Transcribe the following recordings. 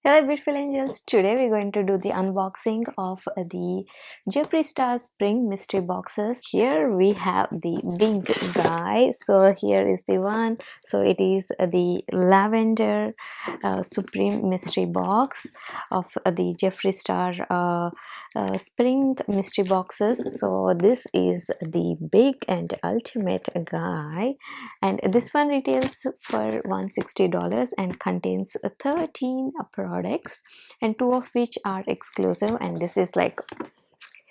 Hello beautiful angels, today we're going to do the unboxing of the Jeffree Star Spring mystery boxes. Here we have the big guy, so here is the one. So it is the Lavender Supreme mystery box of the Jeffree Star Spring mystery boxes. So this is the big and ultimate guy, and this one retails for $160 and contains 13 products, and 2 of which are exclusive, and this is like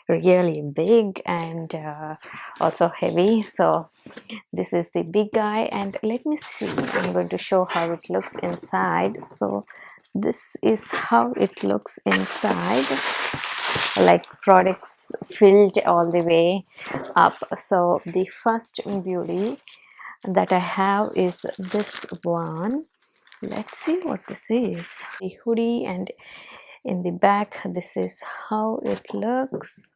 really big and also heavy. So this is the big guy, and let me see, I'm going to show how it looks inside. So this is how it looks inside, like products filled all the way up. So the first beauty that I have is this one. Let's see what this is. The hoodie, and in the back this is how it looks.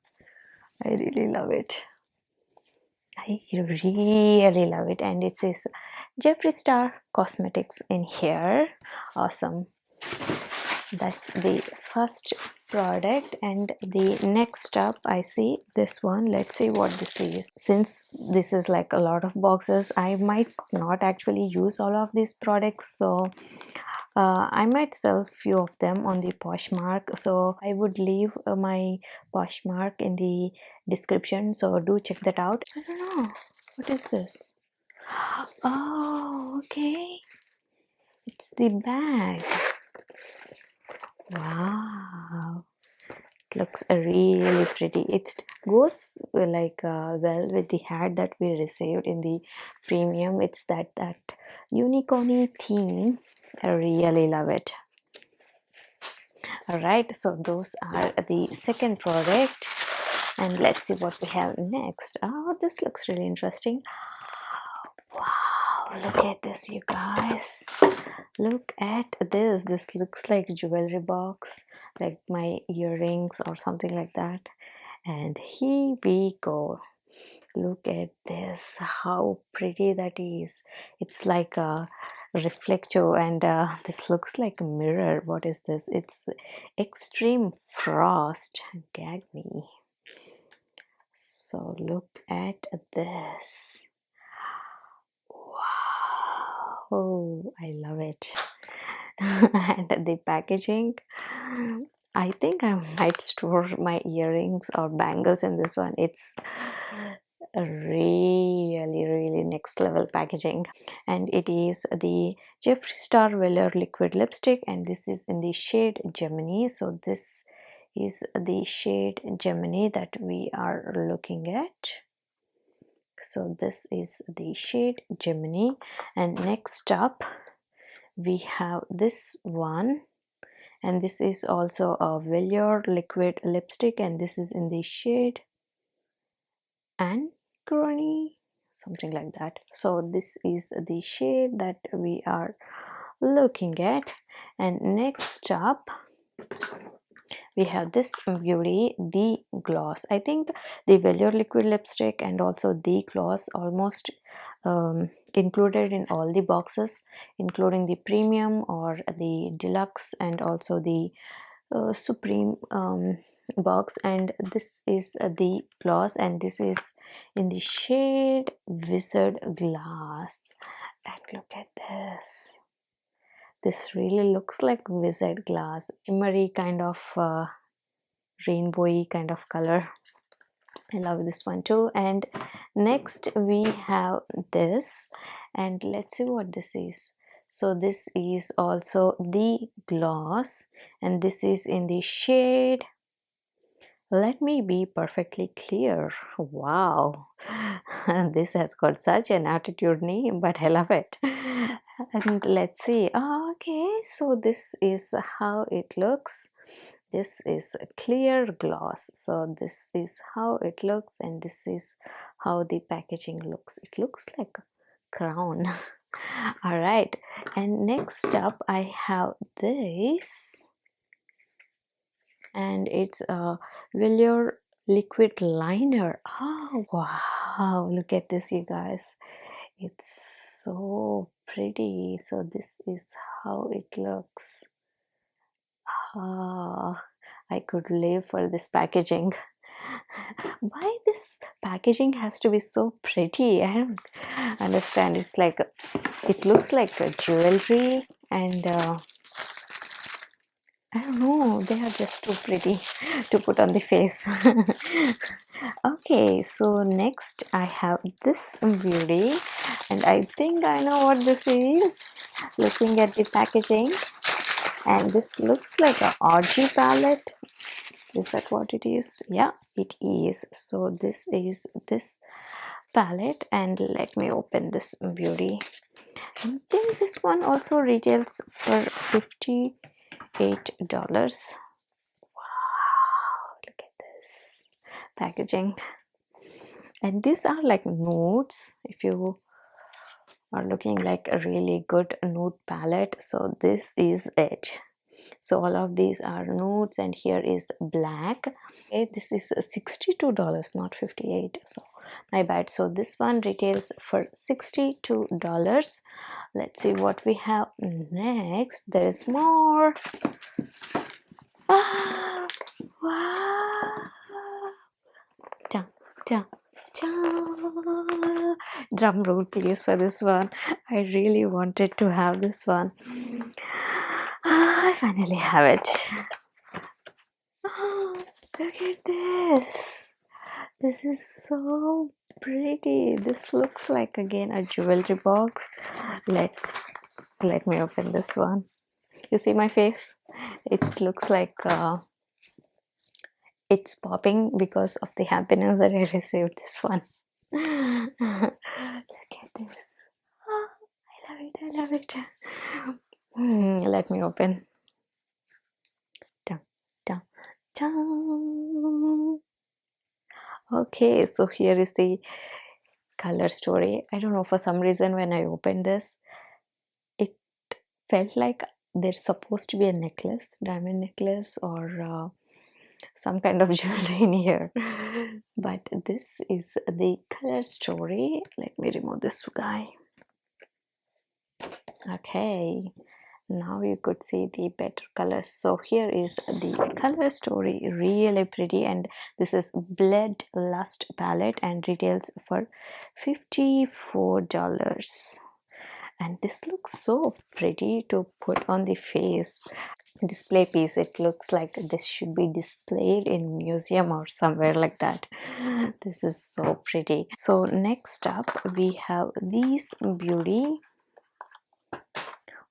I really love it. I really love it, and it says Jeffree Star Cosmetics in here. Awesome. That's the first product, and the next up I see this one. Let's see what this is. Since this is like a lot of boxes, I might not actually use all of these products, so I might sell few of them on the Poshmark, so I would leave my Poshmark in the description, so do check that out. I don't know, what is this? Oh, okay, it's the bag. Wow, it looks really pretty. It goes like well with the hat that we received in the premium. It's that unicorny theme. I really love it. All right, so those are the second product, and let's see what we have next. Oh, this looks really interesting. Wow, look at this, you guys. Look at this. This looks like jewelry box, like my earrings or something like that. And here we go. Look at this, how pretty that is. It's like a reflective, and this looks like a mirror. What is this? It's Extreme Frost. Gag me. So look at this. Wow, oh, I love it. And the packaging, I think I might store my earrings or bangles in this one. It's a really next level packaging, and it is the Jeffree Star Velour liquid lipstick, and this is in the shade Gemini. So this is the shade Gemini that we are looking at. So this is the shade Gemini, and next up we have this one, and this is also a velour liquid lipstick, and this is in the shade Ancrony, something like that. So this is the shade that we are looking at, and next up we have this beauty, the gloss. I think the velour liquid lipstick and also the gloss almost included in all the boxes, including the premium or the deluxe and also the supreme box. And this is the gloss, and this is in the shade Wizard Glass. And look at this really looks like Wizard Glass, shimmery kind of rainbowy kind of color. I love this one too. And next we have this, and let's see what this is. So this is also the gloss, and this is in the shade Let Me Be Perfectly Clear. Wow, this has got such an attitude name, but I love it. And let's see. Oh, okay, so this is how it looks. This is a clear gloss. So this is how it looks, and this is how the packaging looks. It looks like a crown. All right, and next up I have this, and it's a velour liquid liner. Oh wow, look at this, you guys. It's so pretty. So this is how it looks. I could live for this packaging. Why this packaging has to be so pretty? I don't understand. It's like, it looks like a jewelry, and I don't know, they are just too pretty to put on the face. Okay, so next I have this beauty, and I think I know what this is, looking at the packaging. And this looks like a orgy palette. Is that what it is? Yeah, it is. So this is this palette, and let me open this beauty. I think this one also retails for $58. Wow, look at this packaging. And these are like nudes. If you are looking like a really good nude palette, so this is it. So all of these are nudes, and here is black. Okay, this is $62, not 58. So my bad. So this one retails for $62. Let's see what we have next. There is more. Ah, wow. Dun, dun, dun. Drum roll please for this one. I really wanted to have this one. I finally have it. Oh, look at this. This is so pretty. This looks like, again, a jewelry box. Let me open this one. You see my face? It looks like it's popping because of the happiness that I received this one. Look at this. Oh, I love it. I love it. Let me open. Dun, dun, dun. Okay, so here is the color story. I don't know, for some reason when I opened this, it felt like there's supposed to be a necklace, diamond necklace, or some kind of jewelry in here. But this is the color story. Let me remove this guy. Okay, now you could see the better colors. So here is the color story, really pretty. And this is Blood Lust palette and retails for $54. And this looks so pretty to put on the face. Display piece. It looks like this should be displayed in museum or somewhere like that. This is so pretty. So next up we have these beauty.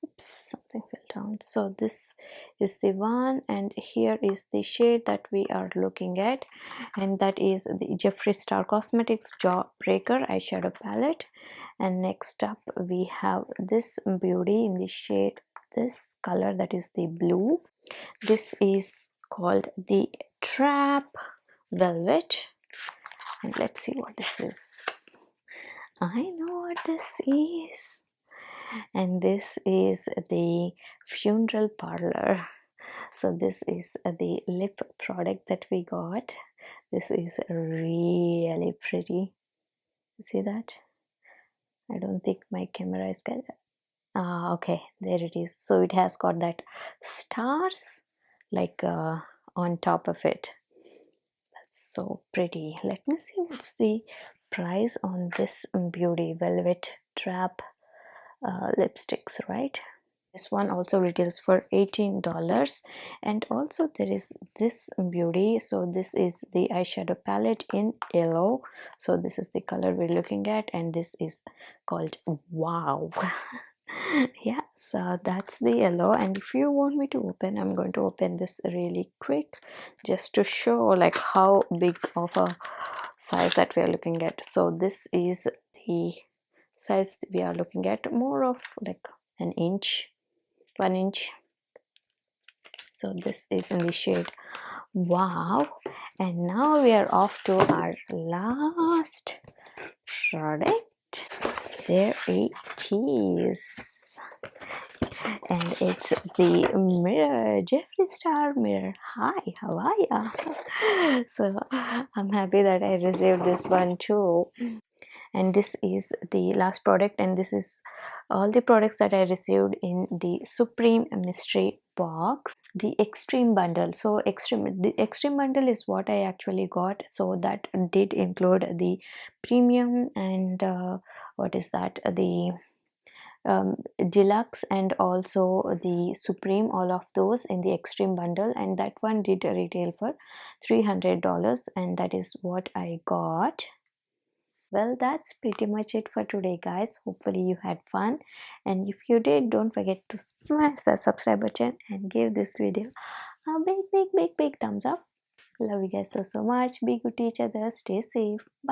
Oops, something fell down. So this is the one, and here is the shade that we are looking at, and that is the Jeffree Star Cosmetics Jawbreaker eyeshadow palette. And next up we have this beauty in the shade, this color, that is the blue. This is called the Trap Velvet, and let's see what this is. I know what this is. And this is the Funeral Parlor. So this is the lip product that we got. This is really pretty. See that? I don't think my camera is good. Okay, there it is. So it has got that stars like on top of it. That's so pretty. Let me see what's the price on this beauty velvet trap lipsticks, right? This one also retails for $18. And also there is this beauty. So this is the eyeshadow palette in yellow. So this is the color we're looking at, and this is called Wow. Yeah, so that's the yellow. And if you want me to open, I'm going to open this really quick just to show like how big of a size that we are looking at. So this is the size we are looking at, more of like an inch, 1 inch. So this is in the shade Wow. And now we are off to our last product. There it is, and it's the mirror, Jeffree Star mirror. Hi, how are ya? So I'm happy that I received this one too. and this is the last product, and this is all the products that I received in the Supreme mystery box, the extreme bundle. So the extreme bundle is what I actually got, so that did include the premium and what is that, the deluxe and also the supreme, all of those in the extreme bundle, and that one did retail for $300, and that is what I got. Well, that's pretty much it for today, guys. Hopefully you had fun, and if you did, don't forget to smash the subscribe button and give this video a big thumbs up. Love you guys so much. Be good to each other. Stay safe. Bye.